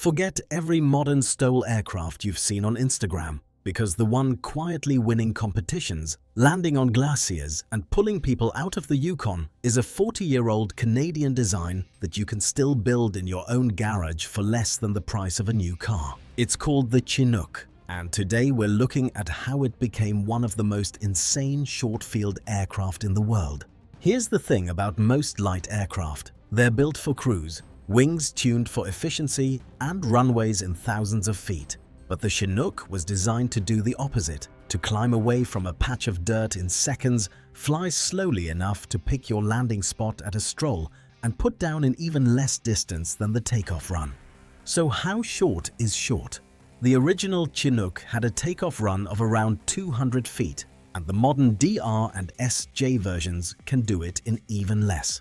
Forget every modern STOL aircraft you've seen on Instagram, because the one quietly winning competitions, landing on glaciers and pulling people out of the Yukon is a 40-year-old Canadian design that you can still build in your own garage for less than the price of a new car. It's called the Chinook, and today we're looking at how it became one of the most insane short-field aircraft in the world. Here's the thing about most light aircraft. They're built for cruise, wings tuned for efficiency, and runways in thousands of feet. But the Chinook was designed to do the opposite, to climb away from a patch of dirt in seconds, fly slowly enough to pick your landing spot at a STOL, and put down in even less distance than the takeoff run. So how short is short? The original Chinook had a takeoff run of around 200 feet, and the modern DR and SJ versions can do it in even less.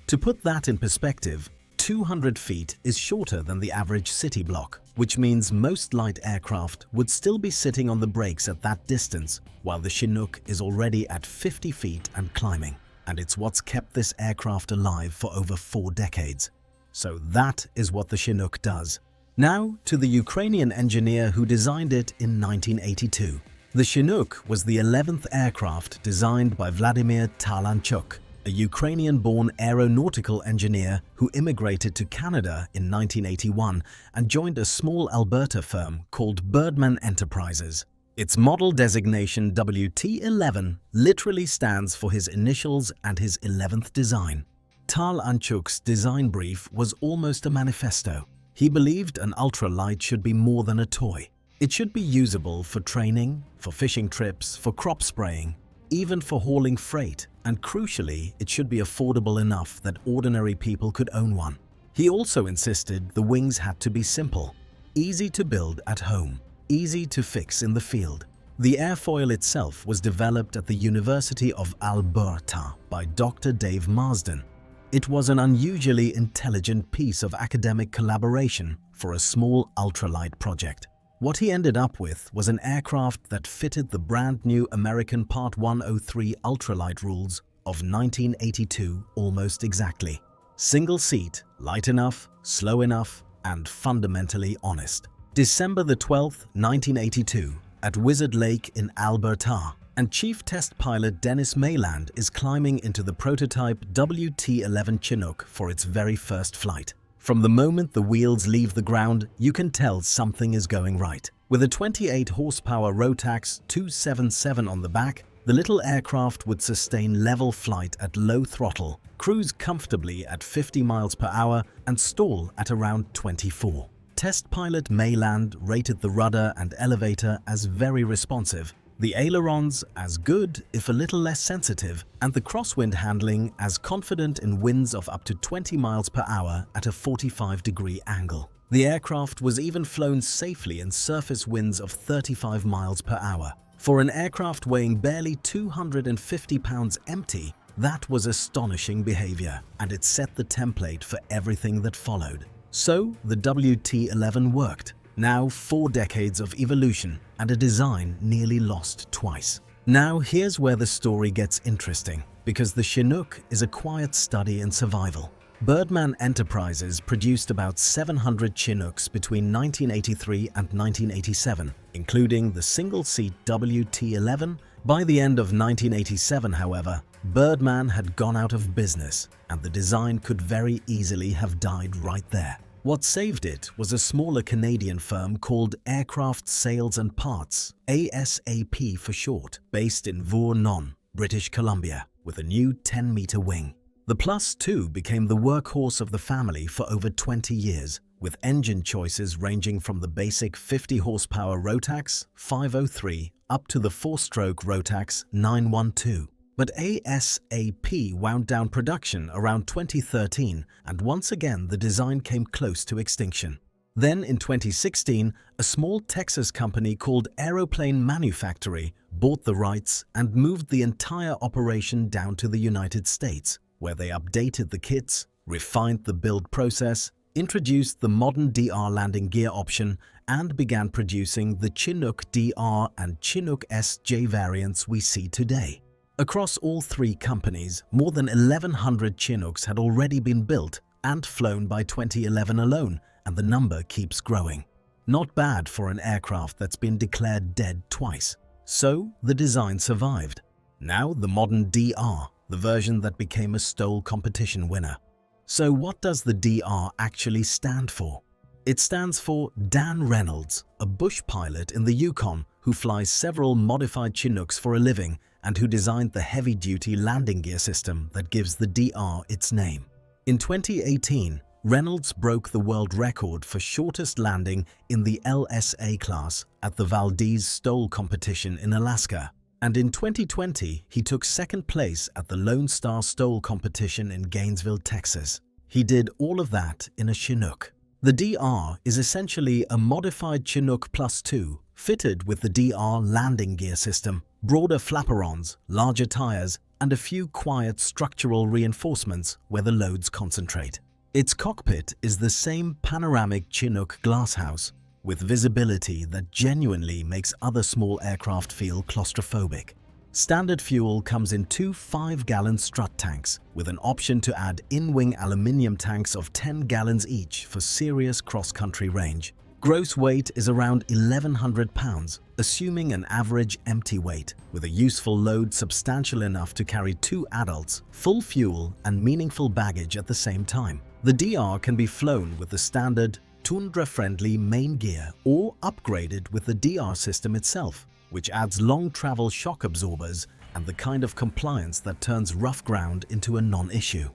To put that in perspective, 200 feet is shorter than the average city block, which means most light aircraft would still be sitting on the brakes at that distance, while the Chinook is already at 50 feet and climbing. And it's what's kept this aircraft alive for over 4 decades. So that is what the Chinook does. Now to the Ukrainian engineer who designed it in 1982. The Chinook was the 11th aircraft designed by Vladimir Talanchuk, a Ukrainian-born aeronautical engineer who immigrated to Canada in 1981 and joined a small Alberta firm called Birdman Enterprises. Its model designation WT-11 literally stands for his initials and his 11th design. Talanchuk's design brief was almost a manifesto. He believed an ultralight should be more than a toy. It should be usable for training, for fishing trips, for crop spraying, even for hauling freight, and crucially, it should be affordable enough that ordinary people could own one. He also insisted the wings had to be simple, easy to build at home, easy to fix in the field. The airfoil itself was developed at the University of Alberta by Dr. Dave Marsden. It was an unusually intelligent piece of academic collaboration for a small ultralight project. What he ended up with was an aircraft that fitted the brand new American Part 103 ultralight rules of 1982 almost exactly. Single seat, light enough, slow enough, and fundamentally honest. December the 12th, 1982, at Wizard Lake in Alberta, and Chief Test Pilot Dennis Mayland is climbing into the prototype WT-11 Chinook for its very first flight. From the moment the wheels leave the ground, you can tell something is going right. With a 28 horsepower Rotax 277 on the back, the little aircraft would sustain level flight at low throttle, cruise comfortably at 50 miles per hour, and stall at around 24. Test pilot Mayland rated the rudder and elevator as very responsive, the ailerons as good if a little less sensitive, and the crosswind handling as confident in winds of up to 20 miles per hour at a 45-degree angle. The aircraft was even flown safely in surface winds of 35 miles per hour. For an aircraft weighing barely 250 pounds empty, that was astonishing behavior, and it set the template for everything that followed. So the WT-11 worked. Now 4 decades of evolution and a design nearly lost twice. Now here's where the story gets interesting, because the Chinook is a quiet study in survival. Birdman Enterprises produced about 700 Chinooks between 1983 and 1987, including the single-seat WT-11. By the end of 1987, however, Birdman had gone out of business, and the design could very easily have died right there. What saved it was a smaller Canadian firm called Aircraft Sales and Parts, ASAP for short, based in Vaughan, British Columbia, with a new 10-meter wing. The Plus 2 became the workhorse of the family for over 20 years, with engine choices ranging from the basic 50-horsepower Rotax 503 up to the 4-stroke Rotax 912. But ASAP wound down production around 2013, and once again the design came close to extinction. Then in 2016, a small Texas company called Aeroplane Manufactory bought the rights and moved the entire operation down to the United States, where they updated the kits, refined the build process, introduced the modern DR landing gear option, and began producing the Chinook DR and Chinook SJ variants we see today. Across all 3 companies, more than 1,100 Chinooks had already been built and flown by 2011 alone, and the number keeps growing. Not bad for an aircraft that's been declared dead twice. So the design survived. Now the modern DR, the version that became a STOL competition winner. So what does the DR actually stand for? It stands for Dan Reynolds, a bush pilot in the Yukon who flies several modified Chinooks for a living and who designed the heavy-duty landing gear system that gives the DR its name. In 2018, Reynolds broke the world record for shortest landing in the LSA class at the Valdez STOL competition in Alaska. And in 2020, he took second place at the Lone Star STOL competition in Gainesville, Texas. He did all of that in a Chinook. The DR is essentially a modified Chinook Plus 2, fitted with the DR landing gear system, broader flaperons, larger tires, and a few quiet structural reinforcements where the loads concentrate. Its cockpit is the same panoramic Chinook glasshouse, with visibility that genuinely makes other small aircraft feel claustrophobic. Standard fuel comes in two 5-gallon strut tanks, with an option to add in-wing aluminium tanks of 10 gallons each for serious cross-country range. Gross weight is around 1,100 pounds, assuming an average empty weight, with a useful load substantial enough to carry 2 adults, full fuel, and meaningful baggage at the same time. The DR can be flown with the standard tundra-friendly main gear or upgraded with the DR system itself, which adds long travel shock absorbers and the kind of compliance that turns rough ground into a non-issue.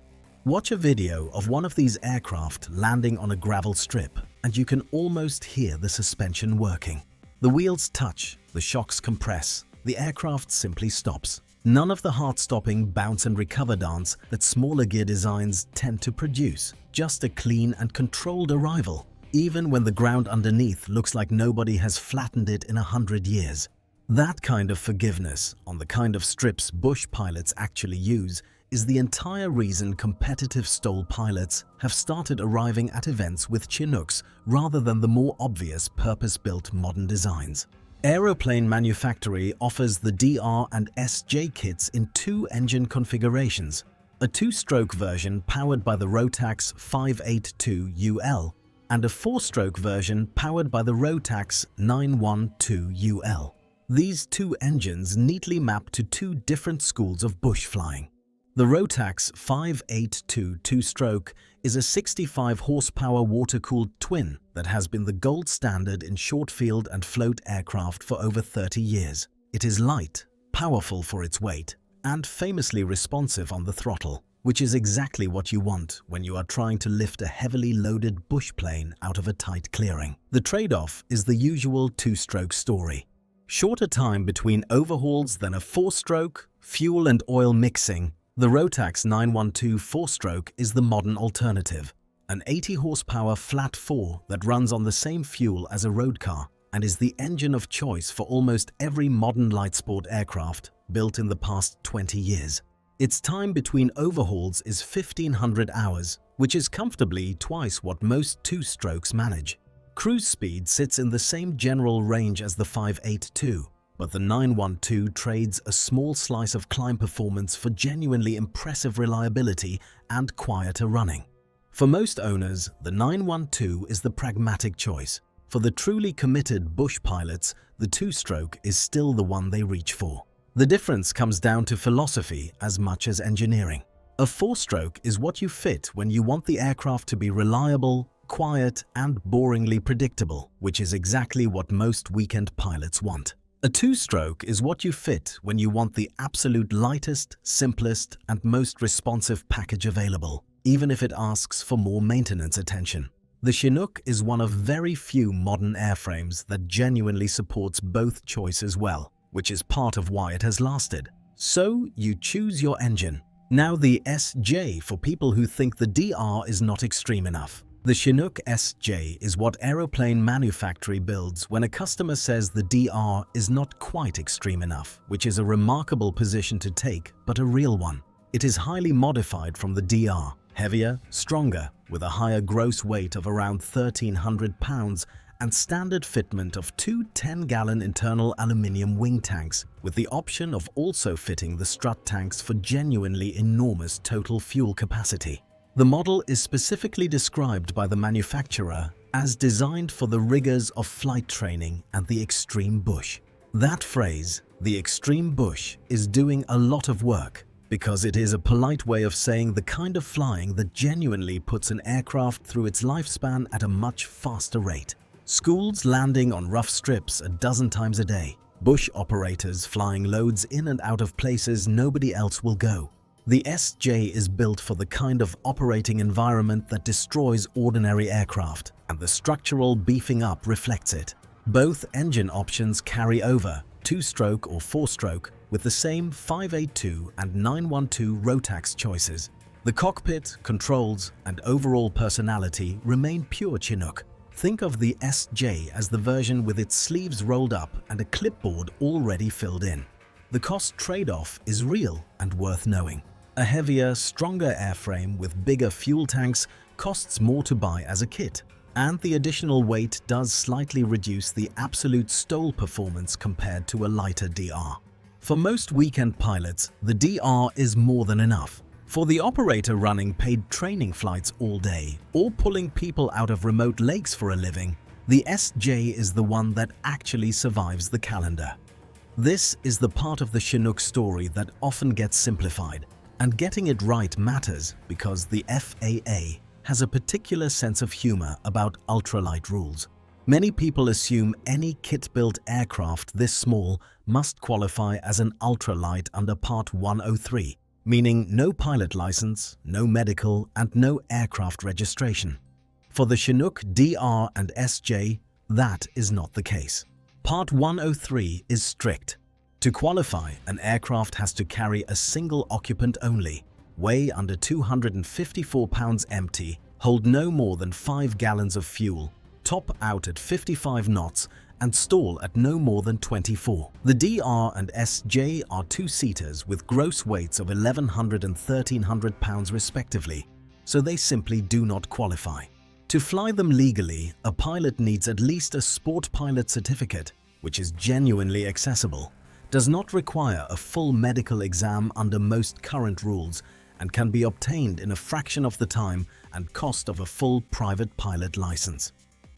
Watch a video of one of these aircraft landing on a gravel strip and you can almost hear the suspension working. The wheels touch, the shocks compress, the aircraft simply stops. None of the heart-stopping bounce and recover dance that smaller gear designs tend to produce, just a clean and controlled arrival, even when the ground underneath looks like nobody has flattened it in 100 years. That kind of forgiveness on the kind of strips bush pilots actually use is the entire reason competitive STOL pilots have started arriving at events with Chinooks rather than the more obvious purpose-built modern designs. Aeroplane Manufactory offers the DR and SJ kits in 2 engine configurations, a 2-stroke version powered by the Rotax 582UL and a 4-stroke version powered by the Rotax 912UL. These 2 engines neatly map to 2 different schools of bush flying. The Rotax 582 2-stroke is a 65 horsepower water-cooled twin that has been the gold standard in short-field and float aircraft for over 30 years. It is light, powerful for its weight, and famously responsive on the throttle, which is exactly what you want when you are trying to lift a heavily loaded bush plane out of a tight clearing. The trade-off is the usual 2-stroke story. Shorter time between overhauls than a 4-stroke, fuel and oil mixing. The Rotax 912 4-stroke is the modern alternative, an 80 horsepower flat 4 that runs on the same fuel as a road car and is the engine of choice for almost every modern light sport aircraft built in the past 20 years. Its time between overhauls is 1,500 hours, which is comfortably twice what most 2-strokes manage. Cruise speed sits in the same general range as the 582, but the 912 trades a small slice of climb performance for genuinely impressive reliability and quieter running. For most owners, the 912 is the pragmatic choice. For the truly committed bush pilots, the 2-stroke is still the one they reach for. The difference comes down to philosophy as much as engineering. A 4-stroke is what you fit when you want the aircraft to be reliable, quiet, and boringly predictable, which is exactly what most weekend pilots want. A 2-stroke is what you fit when you want the absolute lightest, simplest, and most responsive package available, even if it asks for more maintenance attention. The Chinook is one of very few modern airframes that genuinely supports both choices well, which is part of why it has lasted. So you choose your engine. Now the SJ for people who think the DR is not extreme enough. The Chinook SJ is what Aeroplane Manufactory builds when a customer says the DR is not quite extreme enough, which is a remarkable position to take, but a real one. It is highly modified from the DR, heavier, stronger, with a higher gross weight of around 1,300 pounds and standard fitment of 2 10-gallon internal aluminium wing tanks, with the option of also fitting the strut tanks for genuinely enormous total fuel capacity. The model is specifically described by the manufacturer as designed for the rigors of flight training and the extreme bush. That phrase, the extreme bush, is doing a lot of work because it is a polite way of saying the kind of flying that genuinely puts an aircraft through its lifespan at a much faster rate. Schools landing on rough strips a dozen times a day. Bush operators flying loads in and out of places nobody else will go. The SJ is built for the kind of operating environment that destroys ordinary aircraft, and the structural beefing up reflects it. Both engine options carry over, 2-stroke or 4-stroke, with the same 582 and 912 Rotax choices. The cockpit, controls, and overall personality remain pure Chinook. Think of the SJ as the version with its sleeves rolled up and a clipboard already filled in. The cost trade-off is real and worth knowing. A heavier, stronger airframe with bigger fuel tanks costs more to buy as a kit, and the additional weight does slightly reduce the absolute STOL performance compared to a lighter DR. For most weekend pilots, the DR is more than enough. For the operator running paid training flights all day or pulling people out of remote lakes for a living, the SJ is the one that actually survives the calendar. This is the part of the Chinook story that often gets simplified. And getting it right matters because the FAA has a particular sense of humor about ultralight rules. Many people assume any kit-built aircraft this small must qualify as an ultralight under Part 103, meaning no pilot license, no medical, and no aircraft registration. For the Chinook DR and SJ, that is not the case. Part 103 is strict. To qualify, an aircraft has to carry a single occupant only, weigh under 254 pounds empty, hold no more than 5 gallons of fuel, top out at 55 knots, and stall at no more than 24. The DR and SJ are two-seaters with gross weights of 1,100 and 1,300 pounds respectively, so they simply do not qualify. To fly them legally, a pilot needs at least a sport pilot certificate, which is genuinely accessible, does not require a full medical exam under most current rules, and can be obtained in a fraction of the time and cost of a full private pilot license.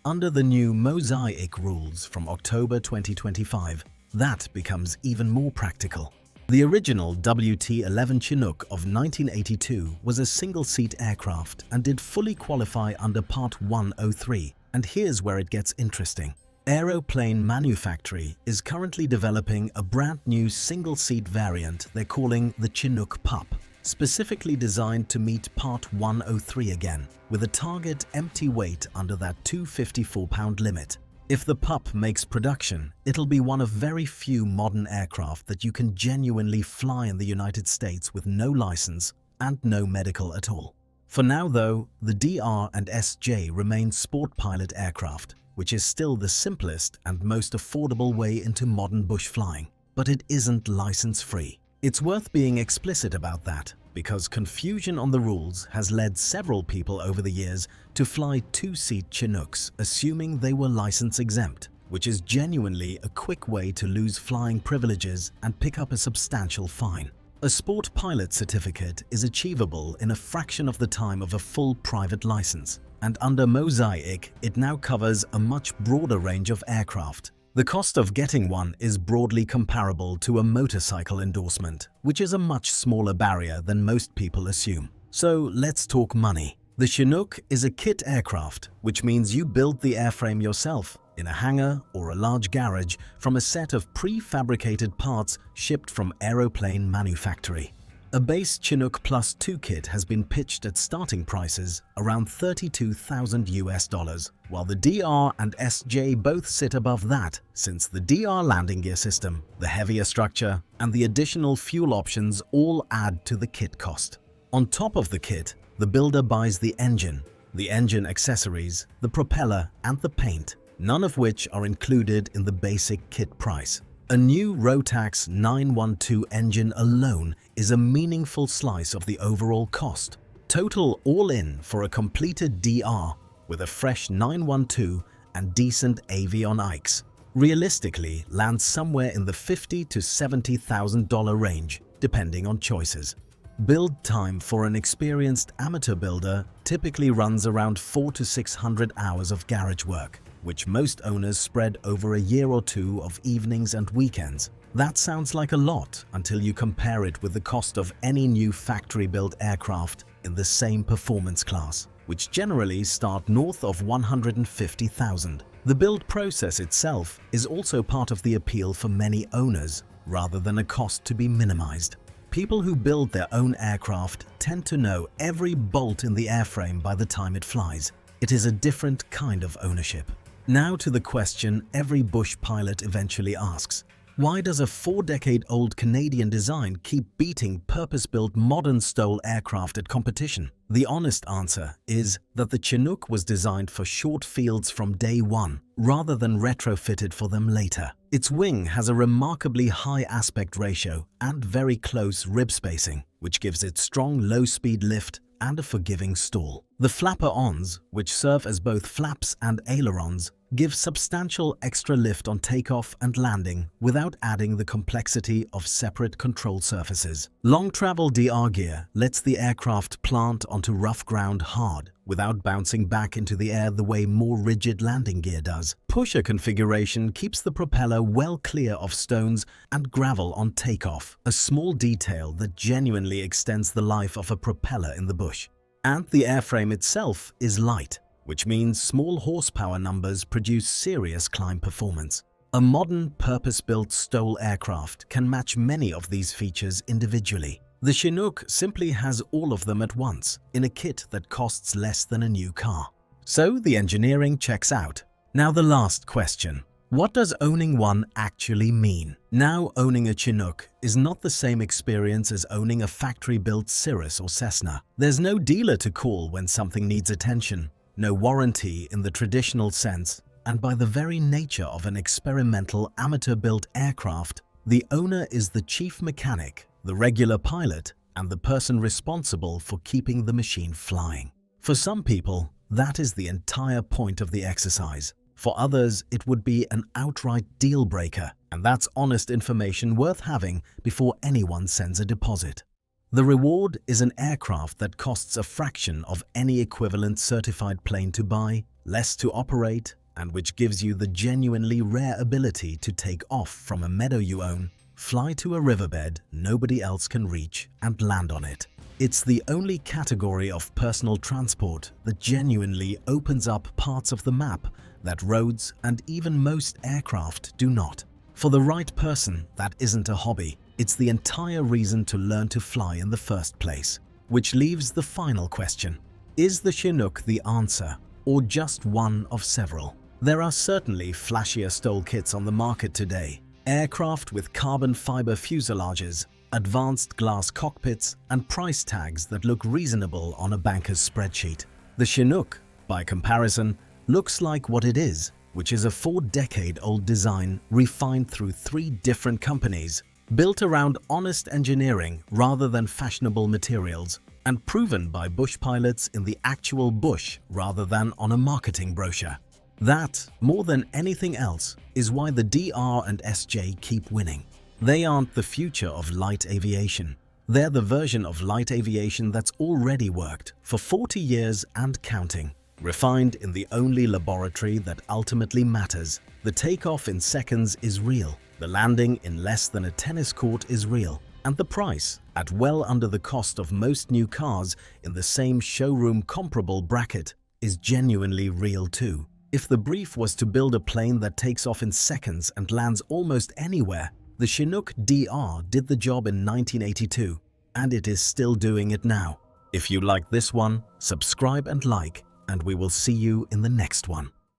Under the new Mosaic rules from October 2025, that becomes even more practical. The original WT-11 Chinook of 1982 was a single-seat aircraft and did fully qualify under Part 103, and here's where it gets interesting. Aeroplane Manufactory is currently developing a brand new single-seat variant they're calling the Chinook Pup, specifically designed to meet Part 103 again, with a target empty weight under that 254-pound limit. If the Pup makes production, it'll be one of very few modern aircraft that you can genuinely fly in the United States with no license and no medical at all. For now though, the DR and SJ remain sport pilot aircraft, which is still the simplest and most affordable way into modern bush flying, but it isn't license-free. It's worth being explicit about that, because confusion on the rules has led several people over the years to fly two-seat Chinooks assuming they were license-exempt, which is genuinely a quick way to lose flying privileges and pick up a substantial fine. A sport pilot certificate is achievable in a fraction of the time of a full private license, and under Mosaic, it now covers a much broader range of aircraft. The cost of getting one is broadly comparable to a motorcycle endorsement, which is a much smaller barrier than most people assume. So let's talk money. The Chinook is a kit aircraft, which means you build the airframe yourself in a hangar or a large garage from a set of prefabricated parts shipped from Aeroplane Manufactory. A base Chinook Plus 2 kit has been pitched at starting prices around $32,000, while the DR and SJ both sit above that, since the DR landing gear system, the heavier structure, and the additional fuel options all add to the kit cost. On top of the kit, the builder buys the engine accessories, the propeller, and the paint, none of which are included in the basic kit price. A new Rotax 912 engine alone is a meaningful slice of the overall cost. Total all-in for a completed DR with a fresh 912 and decent avionics realistically lands somewhere in the $50,000 to $70,000 range, depending on choices. Build time for an experienced amateur builder typically runs around 400 to 600 hours of garage work, which most owners spread over a year or two of evenings and weekends. That sounds like a lot until you compare it with the cost of any new factory-built aircraft in the same performance class, which generally start north of $150,000. The build process itself is also part of the appeal for many owners, rather than a cost to be minimized. People who build their own aircraft tend to know every bolt in the airframe by the time it flies. It is a different kind of ownership. Now to the question every bush pilot eventually asks. Why does a 4-decade-old Canadian design keep beating purpose-built modern STOL aircraft at competition? The honest answer is that the Chinook was designed for short fields from day one, rather than retrofitted for them later. Its wing has a remarkably high aspect ratio and very close rib spacing, which gives it strong low-speed lift and a forgiving stall. The flapper-ons, which serve as both flaps and ailerons, give substantial extra lift on takeoff and landing without adding the complexity of separate control surfaces. Long-travel DR gear lets the aircraft plant onto rough ground hard without bouncing back into the air the way more rigid landing gear does. Pusher configuration keeps the propeller well clear of stones and gravel on takeoff, a small detail that genuinely extends the life of a propeller in the bush. And the airframe itself is light, which means small horsepower numbers produce serious climb performance. A modern purpose-built STOL aircraft can match many of these features individually. The Chinook simply has all of them at once in a kit that costs less than a new car. So the engineering checks out. Now the last question. What does owning one actually mean? Now owning a Chinook is not the same experience as owning a factory-built Cirrus or Cessna. There's no dealer to call when something needs attention, no warranty in the traditional sense, and by the very nature of an experimental amateur-built aircraft, the owner is the chief mechanic, the regular pilot, and the person responsible for keeping the machine flying. For some people, that is the entire point of the exercise. For others, it would be an outright deal breaker, and that's honest information worth having before anyone sends a deposit. The reward is an aircraft that costs a fraction of any equivalent certified plane to buy, less to operate, and which gives you the genuinely rare ability to take off from a meadow you own, fly to a riverbed nobody else can reach, and land on it. It's the only category of personal transport that genuinely opens up parts of the map that roads and even most aircraft do not. For the right person, that isn't a hobby. It's the entire reason to learn to fly in the first place. Which leaves the final question. Is the Chinook the answer, or just one of several? There are certainly flashier STOL kits on the market today. Aircraft with carbon fiber fuselages, advanced glass cockpits, and price tags that look reasonable on a banker's spreadsheet. The Chinook, by comparison, looks like what it is, which is a 4-decade-old design refined through 3 different companies, built around honest engineering rather than fashionable materials, and proven by bush pilots in the actual bush rather than on a marketing brochure. That, more than anything else, is why the DR and SJ keep winning. They aren't the future of light aviation. They're the version of light aviation that's already worked for 40 years and counting. Refined in the only laboratory that ultimately matters. The takeoff in seconds is real. The landing in less than a tennis court is real. And the price, at well under the cost of most new cars in the same showroom comparable bracket, is genuinely real too. If the brief was to build a plane that takes off in seconds and lands almost anywhere, the Chinook DR did the job in 1982, and it is still doing it now. If you like this one, subscribe and like, and we will see you in the next one.